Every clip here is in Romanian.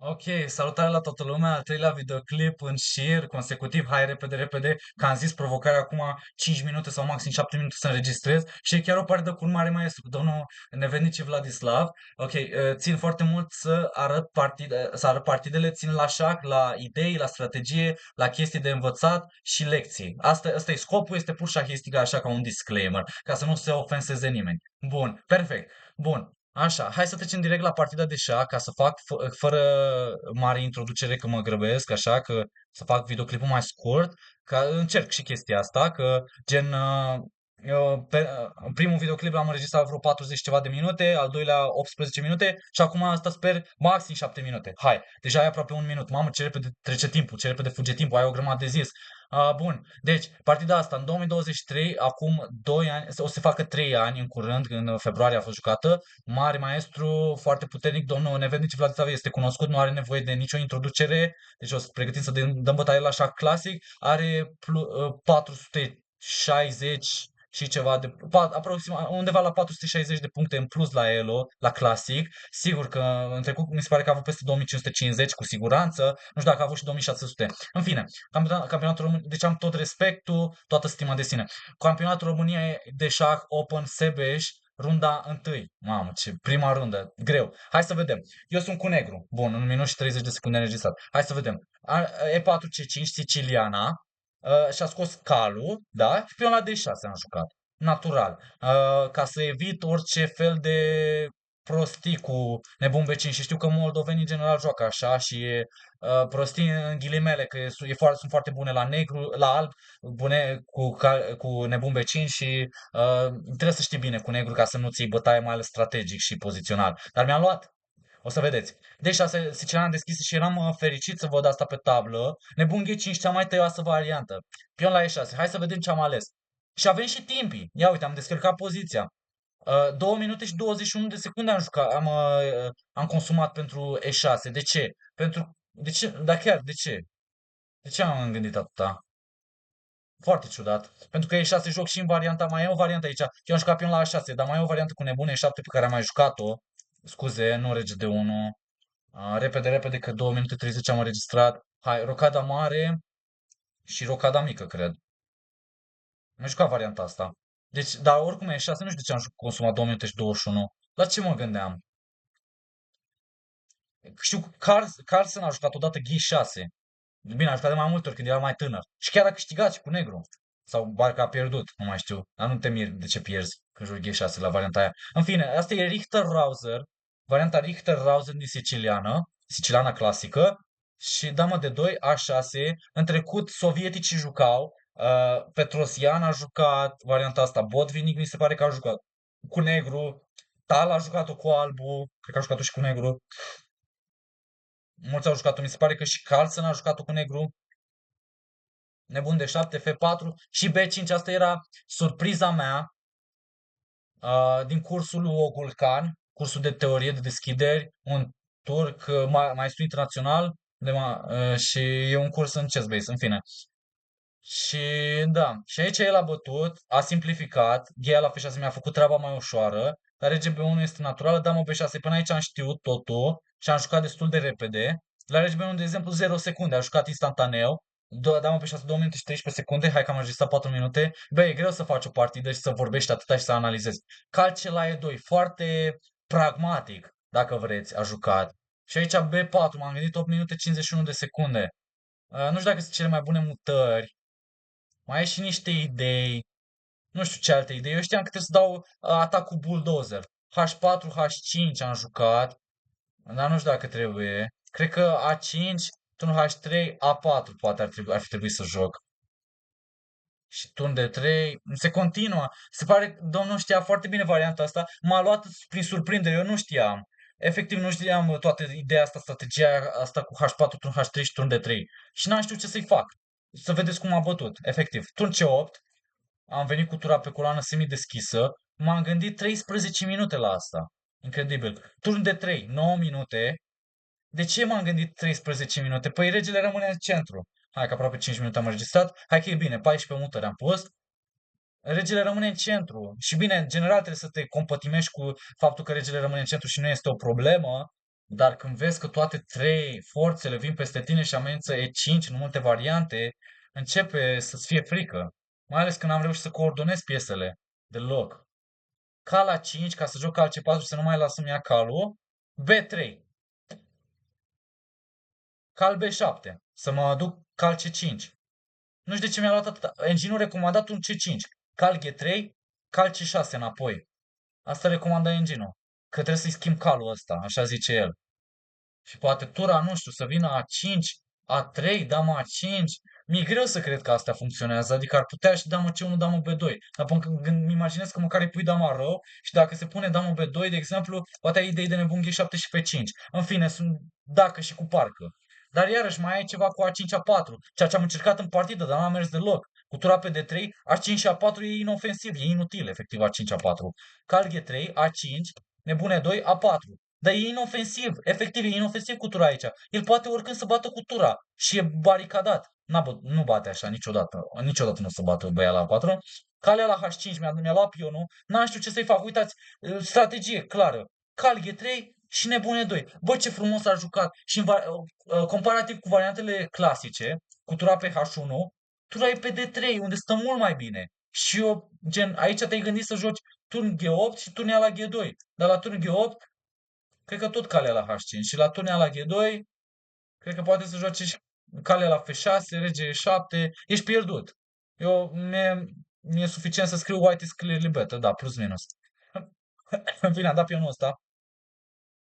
Ok, salutare la toată lumea, al treilea videoclip în șir, consecutiv, hai repede, repede, că am zis provocarea acum 5 minute sau maxim 7 minute să înregistrez și e chiar o partidă cu un mare maestru, cu domnul Nevennici Vladislav. Ok, țin foarte mult să arăt partidele, țin la șah, la idei, la strategie, la chestii de învățat și lecții. Asta e scopul, este pur șahistica, așa ca un disclaimer, ca să nu se ofenseze nimeni. Bun, perfect. Bun. Așa, hai să trecem direct la partida de șah, ca să fac fără mare introducere că mă grăbesc, așa că să fac videoclipul mai scurt, ca încerc și chestia asta, că gen primul videoclip l-am înregistrat vreo 40 ceva de minute, al doilea 18 minute și acum asta sper maxim 7 minute. Hai, deja e aproape un minut. Mamă, ce repede trece timpul, ce repede fuge timpul, ai o grămadă de zis. Bun, deci partida asta în 2023, acum 2 ani, o să se facă 3 ani în curând, în februarie a fost jucată. Mare maestru, foarte puternic, domnul Nevennici Vladislav este cunoscut, nu are nevoie de nicio introducere, deci o să pregătim să dăm bătaie la șah clasic, are 460 și ceva de, aproximativ undeva la 460 de puncte în plus la Elo, la clasic. Sigur că în trecut mi se pare că a avut peste 2550 cu siguranță, nu știu dacă a avut și 2600. În fine, campionatul român, deci am tot respectul, toată stima de sine. Campionatul României de șah Open Sebeș, runda întâi. Mamă, ce prima rundă, greu. Hai să vedem. Eu sunt cu negru. Bun, în minut și 30 de secunde înregistrat. Hai să vedem. E4 C5 siciliana. Și-a scos calul, da? Și pion la D6 am jucat. Natural. Ca să evit orice fel de prostii cu nebun vecin și știu că moldovenii în general joacă așa și prostii în ghilimele, că sunt foarte bune la negru, la alb, bune cu nebun vecin și trebuie să știi bine cu negru ca să nu ții bătaie, mai ales strategic și pozițional. Dar mi-am luat. O să vedeți. Deci 6 Siciliana deschis și eram fericit să văd asta pe tablă. Nebun G5, cea mai tăioasă variantă. Pion la E6. Hai să vedem ce am ales. Și avem și timpii. Ia uite, am descărcat poziția. 2 minute și 21 de secunde am jucat, am consumat pentru E6. De ce? De ce? Da chiar, de ce? De ce am gândit atâta? Foarte ciudat. Pentru că E6 joc și în varianta, mai e o variantă aici. Eu am jucat pion la A6, dar mai e o variantă cu nebune E7 pe care am mai jucat-o. Scuze, nu rege de 1. Repede, repede, că 2 minute 30 am înregistrat. Hai, rocada mare și rocada mică, cred. Am jucat varianta asta. Deci, dar oricum e 6, nu știu de ce am consumat 2 minute și 21. La ce mă gândeam? Știu că Carlsen a jucat odată G6. Bine, a jucat de mai multe ori când era mai tânăr. Și chiar a câștigat și cu negru. Sau parcă a pierdut, nu mai știu. Dar nu te miri de ce pierzi când joci G6 la varianta aia. În fine, asta e Richter-Rauser. Varianta Richter-Rauser din siciliană. Siciliana clasică. Și damă de 2, A6. În trecut, sovieticii jucau. Petrosian a jucat varianta asta. Botvinnik mi se pare că a jucat cu negru. Tal a jucat-o cu albu. Cred că a jucat-o și cu negru. Mulți au jucat-o. Mi se pare că și Carlsen a jucat-o cu negru. Nebun de 7, F4 și B5. Asta era surpriza mea din cursul lui Ogulcan, cursul de teorie de deschideri, un turc, maestru internațional și e un curs în chess-base, în fine. Și da, și aici el a bătut, a simplificat, gheia la F6 mi-a făcut treaba mai ușoară, dar rege B1 este naturală, damă B6, până aici am știut totul și am jucat destul de repede. La rege B1, de exemplu, 0 secunde, a jucat instantaneu, damă B6, 2 minute și 13 secunde, hai că am înregistrat 4 minute. Bă, e greu să faci o partidă și să vorbești atâta și să analizezi. Calce la E2, foarte pragmatic, dacă vreți, a jucat. Și aici B4, m-am gândit 8 minute 51 de secunde. Nu știu dacă sunt cele mai bune mutări. Mai ai și niște idei. Nu știu ce alte idei. Eu știam că trebuie să dau atac cu bulldozer. H4, H5 am jucat. Dar nu știu dacă trebuie. Cred că A5, turn H3, A4 poate ar fi trebuit să joc. Și turn de 3. Se continuă. Se pare că domnul știa foarte bine varianta asta. M-a luat prin surprindere. Eu nu știam. Efectiv nu știam toată ideea asta, strategia asta cu H4, turn H3 și turn de 3. Și n-am știut ce să-i fac. Să vedeți cum a bătut. Efectiv. Turn C8. Am venit cu tura pe coloană semi-deschisă. M-am gândit 13 minute la asta. Incredibil. Turn de 3, 9 minute. De ce m-am gândit 13 minute? Păi regele rămâne în centru. Hai că aproape 5 minute am înregistrat. Hai că e bine, 14 mutări am pus. Regele rămâne în centru. Și bine, în general trebuie să te compătimești cu faptul că regele rămâne în centru și nu este o problemă. Dar când vezi că toate trei forțele vin peste tine și amenință E5 în multe variante, începe să-ți fie frică. Mai ales când am reușit să coordonez piesele deloc. Cal la 5 ca să joc cal C4 și să nu mai las să-mi ia calul. B3. Cal B7. Să mă duc cal C5. Nu știu de ce mi-a luat atâta. Engine-ul recomandat un C5. Cal G3, cal C6 înapoi. Asta recomandă engine-ul. Că trebuie să-i schimb calul ăsta, așa zice el. Și poate tura, nu știu, să vină A5, A3, dama A5. Mi-e greu să cred că asta funcționează, adică ar putea și damă C1, damă B2. Dar până când îmi imaginez că măcar îi pui dama rău și dacă se pune damă B2, de exemplu, poate ai idei de nebun G7 și P5. În fine, sunt dacă și cu parcă. Dar iarăși mai ai ceva cu A5, A4, ceea ce am încercat în partidă, dar n-a mers deloc. Cu tura pe D3, A5 și A4 e inofensiv, e inutil, efectiv, A5, A4. Cal G3, A5, nebune 2, A4. Dar e inofensiv, efectiv, e inofensiv cu tura aici. El poate oricând să bată cu tura și e baricadat. Nu bate așa niciodată. Niciodată nu se bate băia la 4. Calea la H5 mi-a luat pionul. N-am știut ce să-i fac. Uitați, strategie clară. Cal G3 și nebune 2. Bă, ce frumos a jucat. Și comparativ cu variantele clasice, cu tura pe H1, tura e pe D3, unde stă mult mai bine. Și eu, gen, aici te-ai gândit să joci turn G8 și turn la G2. Dar la turn G8 cred că tot calea la H5 și la turnea la G2, cred că poate să joace și calea la F6, rege E7, ești pierdut. Mi-e suficient să scriu white is clearly better, da, plus minus. În fine, am dat pionul ăsta.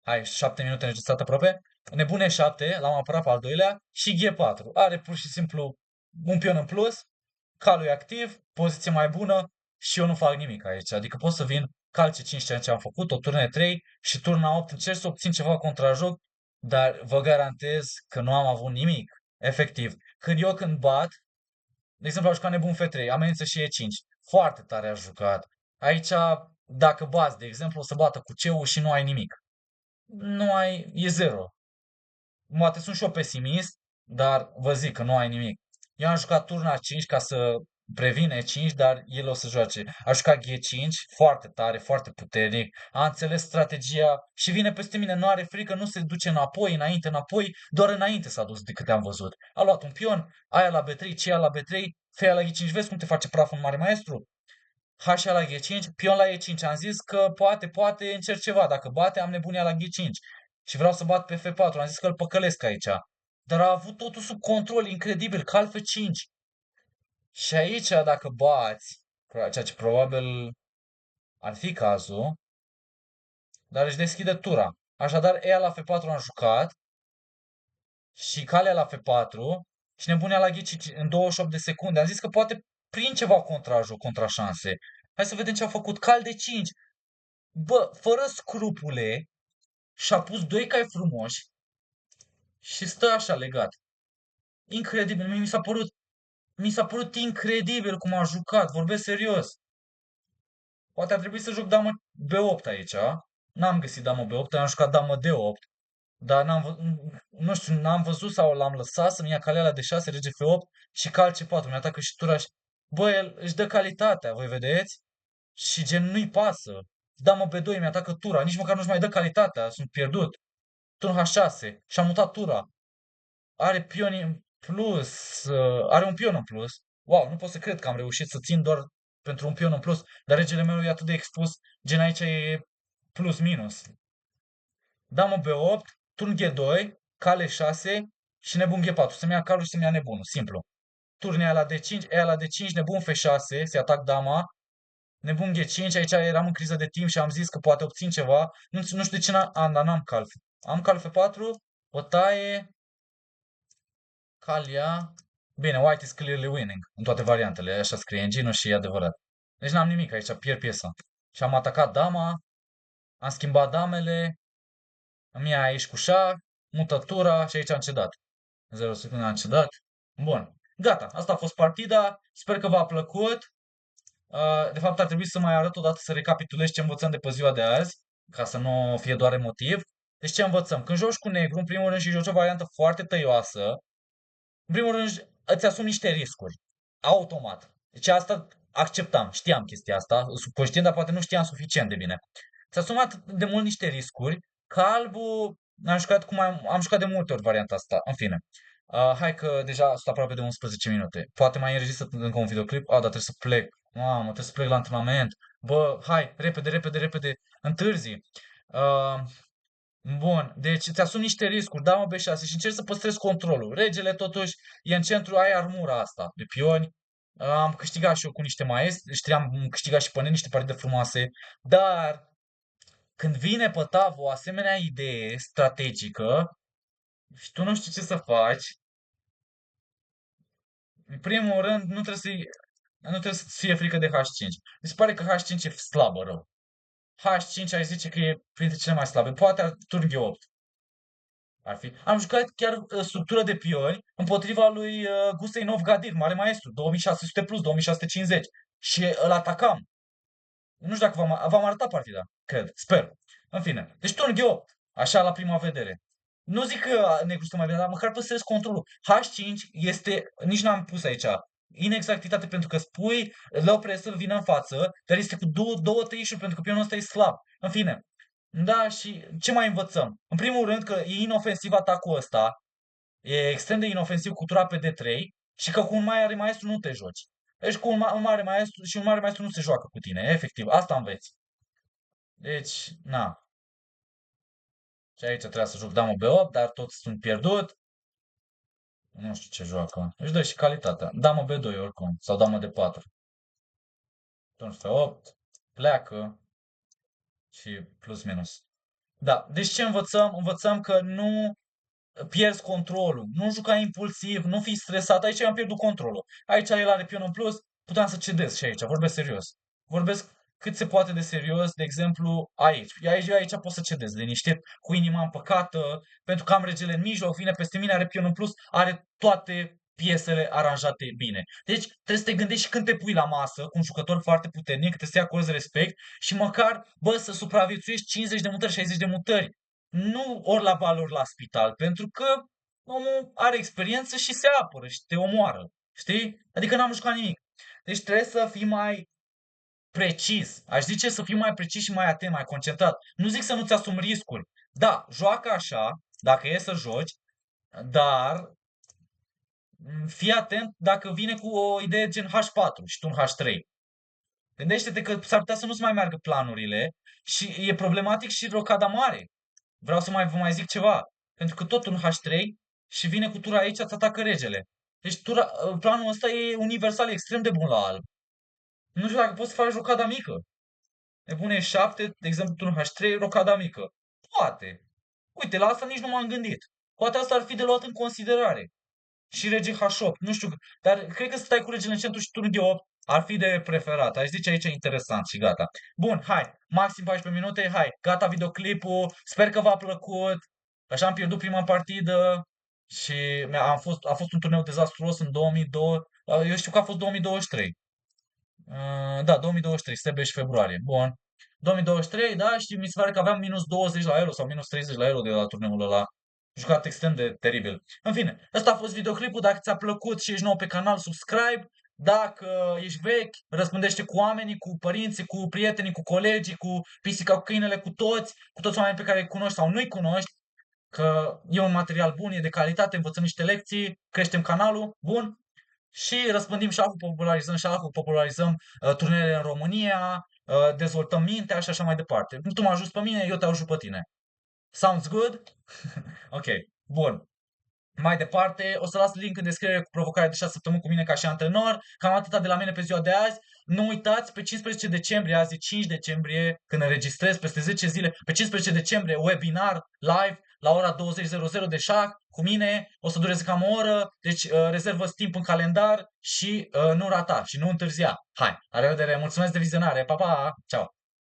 Hai, 7 minute înregistrat aproape. Nebune 7, l-am apărat pe al doilea și G4. Are pur și simplu un pion în plus, calul e activ, poziție mai bună și eu nu fac nimic aici. Adică pot să vin calce 5 ceea ce am făcut, o turnă 3 și turna 8 încerc să obțin ceva contrajoc, dar vă garantez că nu am avut nimic. Efectiv. Când bat, de exemplu, a jucat nebun F3, amenință și E5. Foarte tare a jucat. Aici, dacă bați, de exemplu, o să bată cu C-ul și nu ai nimic. Nu ai, e zero. Poate sunt și eu pesimist, dar vă zic că nu ai nimic. Eu am jucat turna 5 ca să previne 5, dar el o să joace. A jucat G5, foarte tare, foarte puternic. A înțeles strategia și vine peste mine, nu are frică, nu se duce înapoi, înainte, înapoi, doar înainte s-a dus de câte am văzut. A luat un pion, aia la B3, ce la B3, feia la G5, vezi cum te face praf un mare maestru? H la G5, pion la E5. Am zis că poate încerc ceva. Dacă bate, am nebunia la G5. Și vreau să bat pe F4. Am zis că îl păcălesc aici. Dar a avut totul sub control, incredibil, cal F5. Și aici, dacă bați, ceea ce probabil ar fi cazul, dar își deschide tura. Așadar, ea la F4 am jucat și calea la F4 și nebunia la G5 în 28 de secunde. Am zis că poate prin ceva contrajoc, contrașanse. Hai să vedem ce a făcut. Cal de 5. Bă, fără scrupule, și-a pus doi cai frumoși și stă așa legat. Incredibil, mi s-a părut incredibil cum a jucat, vorbesc serios. Poate ar trebui să joc damă B8 aici, a? N-am găsit damă B8, am jucat damă D8, dar nu știu, n-am văzut sau l-am lăsat să-mi ia calea la D6, rege F8 și cal C4, mi-atacă și tura și... Bă, el își dă calitatea, voi vedeți? Și gen nu-i pasă. Damă B2 mi-atacă tura, nici măcar nu-și mai dă calitatea, sunt pierdut. Turn H6 și-a mutat tura. Are pion în plus, are un pion în plus. Wow, nu pot să cred că am reușit să țin doar pentru un pion în plus, dar regele meu e atât de expus, gen aici e plus minus. Damă B8, turn G2, cale 6 și nebun G4. Să-mi ia calul și să-mi ia nebunul, simplu. Turn ea la D5, ea la D5, nebun F6, se atac dama, nebun G5, aici eram în criză de timp și am zis că poate obțin ceva. Nu știu de ce n-am cal. Am cal F4, o taie, Calia. Bine, white is clearly winning în toate variantele, așa scrie engine și e adevărat. Deci n-am nimic aici, pierd piesa. Și am atacat dama, am schimbat damele, îmi ia aici cu șah, mutătura și aici am cedat. 0 secunde am cedat. Bun. Gata, asta a fost partida. Sper că v-a plăcut. De fapt, ar trebui să mai arăt o dată să recapitulez ce învățăm de pe ziua de azi, ca să nu fie doar emotiv. Deci ce învățăm? Când joci cu negru, în primul rând și joci o variantă foarte tăioasă, în primul rând îți asumi niște riscuri. Automat. Deci asta acceptam, știam chestia asta, subconștient, dar poate nu știam suficient de bine. Ți-a asumat de mult niște riscuri, că albul am jucat de multe ori varianta asta, în fine. Hai că deja sunt aproape de 11 minute. Poate mai înregistrat încă un videoclip. Dar trebuie să plec. Mamă, trebuie să plec la antrenament. Bă, hai, repede, repede, repede. Întârzi. Uh, Bun, deci îți asumi niște riscuri, da mă B6 și încerci să păstrezi controlul. Regele totuși e în centru, ai armura asta de pioni. Am câștigat și eu cu niște maestri, am câștigat și pe niște partide frumoase, dar când vine pe tavă o asemenea idee strategică și tu nu știi ce să faci, în primul rând nu trebuie să-ți fie frică de H5. Mi se pare că H5 e slabă rău. H5 ai zice că e printre cele mai slabe. Poate turn G8. Ar fi. Am jucat chiar structură de pioni împotriva lui Gusei Novgadir, mare maestru, 2600 plus, 2650. Și îl atacam. Nu știu dacă v-am arătat partida, cred, sper. În fine, deci turn G8, așa la prima vedere. Nu zic că negru stă mai bine, dar măcar păstrez controlul. H5 este, nici n-am pus aici, inexactitate pentru că spui, le opresc să vină în față, dar este cu două tăișuri pentru că pionul ăsta e slab. În fine, da, și ce mai învățăm? În primul rând că e inofensiv atacul ăsta, e extrem de inofensiv cu tura pe D3 și că cu un mare maestru nu te joci. Deci cu un mare maestru și un mare maestru nu se joacă cu tine, efectiv, asta înveți. Deci, na. Și aici trebuia să joc damă B8, dar tot sunt pierdut. Nu știu ce joacă. Își dă și calitatea. Damă B2 oricum, sau damă D4. Atunci F8, pleacă și plus minus. Da, deci ce învățăm? Învățăm că nu pierzi controlul, nu juca impulsiv, nu fi stresat, aici am pierdut controlul. Aici el are pion în plus, puteam să cedez și aici, vorbesc serios. Vorbesc cât se poate de serios, de exemplu, aici. Aici pot să cedez liniștit, cu inima împăcată, pentru că am regele în mijloc, vine peste mine, are pion în plus, are toate piesele aranjate bine. Deci trebuie să te gândești și când te pui la masă cu un jucător foarte puternic, trebuie să-i acorzi respect și măcar, bă, să supraviețuiești 50 de mutări, 60 de mutări. Nu ori la bal, ori la spital, pentru că omul are experiență și se apără și te omoară. Știi? Adică n-am jucat nimic. Deci trebuie să fii mai precis. Aș zice să fii mai precis și mai atent, mai concentrat. Nu zic să nu-ți asumi riscuri. Da, joacă așa, dacă e să joci, dar fii atent dacă vine cu o idee gen H4 și tu un H3. Gândește-te că s-ar putea să nu-ți mai meargă planurile și e problematic și rocada mare. Vreau să vă mai zic ceva. Pentru că tot un H3 și vine cu tura aici, îți atacă regele. Deci planul ăsta e universal extrem de bun la alb. Nu știu dacă poți să faci rocada mică. Ne pune 7, de exemplu, turn H3, rocada mică. Poate. Uite, la asta nici nu m-am gândit. Poate asta ar fi de luat în considerare. Și rege H8, nu știu, dar cred că să stai cu regele în centru și turn G8 ar fi de preferat. Aș zice aici interesant și gata. Bun, hai, maxim 14 minute, hai, gata videoclipul, sper că v-a plăcut. Așa am pierdut prima partidă și a fost un turneu dezastruos în 2002, eu știu că a fost 2023. Da, 2023, septembrie și februarie. Bun. 2023, da, și mi se pare că aveam minus 20 la euro sau minus 30 la euro de la turneul ăla. Jucat extrem de teribil. În fine, ăsta a fost videoclipul. Dacă ți-a plăcut și ești nou pe canal, subscribe. Dacă ești vechi, răspundește cu oamenii, cu părinții, cu prietenii, cu colegii, cu pisica, cu câinele, cu toți oamenii pe care îi cunoști sau nu-i cunoști, că e un material bun, e de calitate, învățăm niște lecții, creștem canalul, bun, și răspândim șahul, popularizăm turnele în România, dezvoltăm mintea și așa mai departe. Tu mă ajuți pe mine, eu te ajut pe tine. Sounds good? Ok, bun. Mai departe, o să las link în descriere cu provocarea de 6 săptămâni cu mine ca și antrenor. Cam atâta de la mine pe ziua de azi. Nu uitați, pe 15 decembrie, azi e 5 decembrie, când înregistrez, peste 10 zile, pe 15 decembrie, webinar live la ora 20:00 de șah cu mine. O să dureze cam o oră, deci rezervă timp în calendar și nu rata și nu întârzia. Hai, la revedere, mulțumesc de vizionare, pa, pa, ceau!